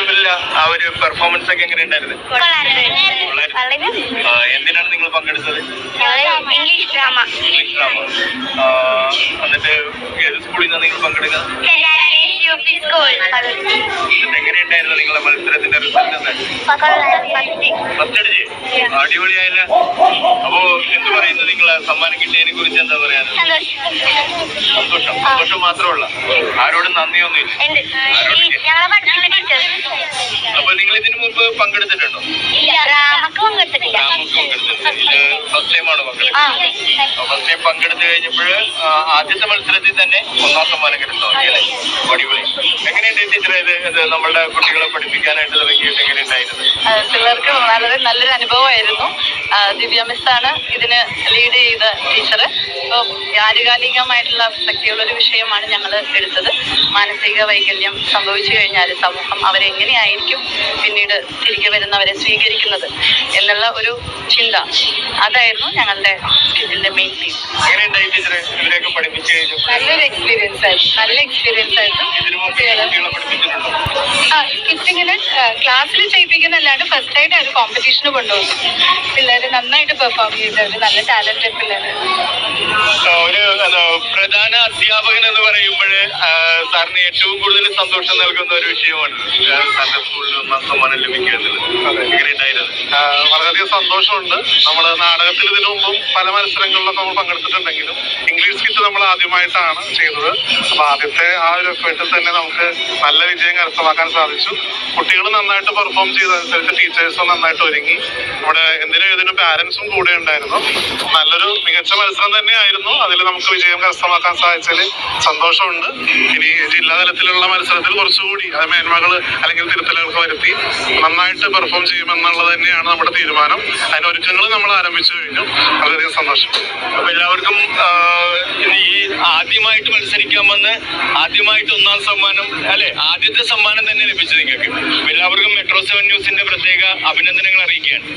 കലോത്സവത്തിലെ ആ ഒരു പെർഫോമൻസ് ഒക്കെ എങ്ങനെ ഉണ്ടായിരുന്നു? എന്തിനാണ് നിങ്ങൾ പങ്കെടുത്തത്? English drama. English drama. എന്നിട്ട് ഏത് സ്കൂളിൽ നിന്നാണ് നിങ്ങൾ പങ്കെടുക്കുന്നത്? എങ്ങനെയുണ്ടായിരുന്നു നിങ്ങളുടെ മത്സരത്തിന്റെ റിസൾട്ട്? ഫസ്റ്റ് അടിച്ച് അടിപൊളിയായില്ല. അപ്പോ എന്ത് പറയുന്നു, നിങ്ങളെ സമ്മാനം കിട്ടിയതിനെ കുറിച്ച് എന്താ പറയാ? സന്തോഷം. സന്തോഷം മാത്രമല്ല, ആരോടും നന്ദിയൊന്നുമില്ല. അപ്പൊ നിങ്ങൾ ഇതിനു മുമ്പ് പങ്കെടുത്തിട്ടുണ്ടോ? ഫസ്റ്റ് ടൈമാണ് പങ്കെടുക്കുന്നത്. ഫസ്റ്റ് ടൈം പങ്കെടുത്തു കഴിഞ്ഞപ്പോൾ ആദ്യത്തെ മത്സരത്തിൽ തന്നെ ഒന്നാം സമ്മാനം കിട്ടുന്നു. അടിപൊളി. എങ്ങനെയുണ്ട് ടീച്ചറെ ഇത് നമ്മളുടെ കുട്ടികളെ പഠിപ്പിക്കാനായിട്ട് തുടങ്ങിയിട്ട് എങ്ങനെയുണ്ടായിരുന്നു? പിള്ളേർക്ക് വളരെ നല്ലൊരു അനുഭവമായിരുന്നു. ദിവ്യ മിസ്സാണ് ഇതിന് ലീഡ് ചെയ്ത ടീച്ചർ. ഇപ്പോൾ ആനുകാലികമായിട്ടുള്ള പ്രസക്തിയുള്ളൊരു വിഷയമാണ് ഞങ്ങൾ എടുത്തത്. മാനസിക വൈകല്യം സംഭവിച്ചു കഴിഞ്ഞാൽ സമൂഹം അവരെങ്ങനെയായിരിക്കും പിന്നീട് തിരികെ വരുന്നവരെ സ്വീകരിക്കുന്നത് എന്നുള്ള ഒരു ചിന്ത, അതായിരുന്നു ഞങ്ങളുടെ സ്കിറ്റിന്റെ മെയിൻ തീം. എങ്ങനെയുണ്ടായി ടീച്ചറെ ഇവരെയൊക്കെ പഠിപ്പിച്ചു കഴിഞ്ഞു? നല്ലൊരു എക്സ്പീരിയൻസ് ആയിരുന്നു. നല്ല എക്സ്പീരിയൻസ് ആയിരുന്നു. സ്കിറ്റിങ്ങിന് ക്ലാസ്സിൽ ചെയ്യിപ്പിക്കുന്നല്ലാണ്ട് ഫസ്റ്റ് ആയിട്ട് ഒരു കോമ്പറ്റീഷന് കൊണ്ടുപോകും. പിള്ളേർ നന്നായിട്ട് പെർഫോം ചെയ്തവർ, നല്ല ടാലന്റഡ് പിള്ളേർ. ഒരു പ്രധാന അധ്യാപകൻ എന്ന് പറയുമ്പോൾ സാറിന് ഏറ്റവും കൂടുതൽ സന്തോഷം നൽകുന്ന ഒരു വിഷയമാണ് സാറിന്റെ സ്കൂളിൽ ഒന്നാം സമ്മാനം ലഭിക്കുക എന്നുള്ളത്. എങ്ങനെയുണ്ടായിരുന്നു? വളരെയധികം സന്തോഷമുണ്ട്. നമ്മൾ നാടകത്തിൽ ഇതിനു മുമ്പും പല മത്സരങ്ങളിലൊക്കെ നമ്മൾ പങ്കെടുത്തിട്ടുണ്ടെങ്കിലും ഇംഗ്ലീഷ് സ്കിറ്റ് നമ്മൾ ആദ്യമായിട്ടാണ് ചെയ്തത്. അപ്പൊ ആദ്യത്തെ ആ ഒരു എഫേർട്ടിൽ തന്നെ നമുക്ക് നല്ല വിജയം കരസ്ഥമാക്കാൻ സാധിച്ചു. കുട്ടികൾ നന്നായിട്ട് പെർഫോം ചെയ്തതനുസരിച്ച് ടീച്ചേഴ്സും നന്നായിട്ട് ഒരുങ്ങി. നമ്മുടെ എന്തിനും ഏതിനും പാരന്റ്സും കൂടെ ഉണ്ടായിരുന്നു. നല്ലൊരു മികച്ച മത്സരം തന്നെയായിരുന്നു. അതിൽ നമുക്ക് വിജയം കരസ്ഥമാക്കാൻ സാധിച്ചതിൽ സന്തോഷമുണ്ട്. ഇനി ജില്ലാതലത്തിലുള്ള മത്സരത്തിൽ കുറച്ചുകൂടി അത് മേന്മകൾ അല്ലെങ്കിൽ തിരുത്തലുകൾക്ക് വരുത്തി നന്നായിട്ട് പെർഫോം ചെയ്യുമെന്നുള്ളത് തന്നെയാണ് നമ്മുടെ തീരുമാനം. അതിന് ഒരുക്കങ്ങൾ നമ്മൾ ആരംഭിച്ചു കഴിഞ്ഞു. വളരെയധികം സന്തോഷം. അപ്പൊ എല്ലാവർക്കും ഈ ആദ്യമായിട്ട് മത്സരിക്കാൻ വന്ന് ആദ്യമായിട്ട് ഒന്നാം സമ്മാനം അല്ലെ, ആദ്യത്തെ സമ്മാനം തന്നെ ലഭിച്ചു നിങ്ങൾക്ക്. എല്ലാവർക്കും മെട്രോ 7 ന്യൂസിന്റെ പ്രത്യേക അഭിനന്ദനങ്ങൾ അറിയിക്കുകയാണ്.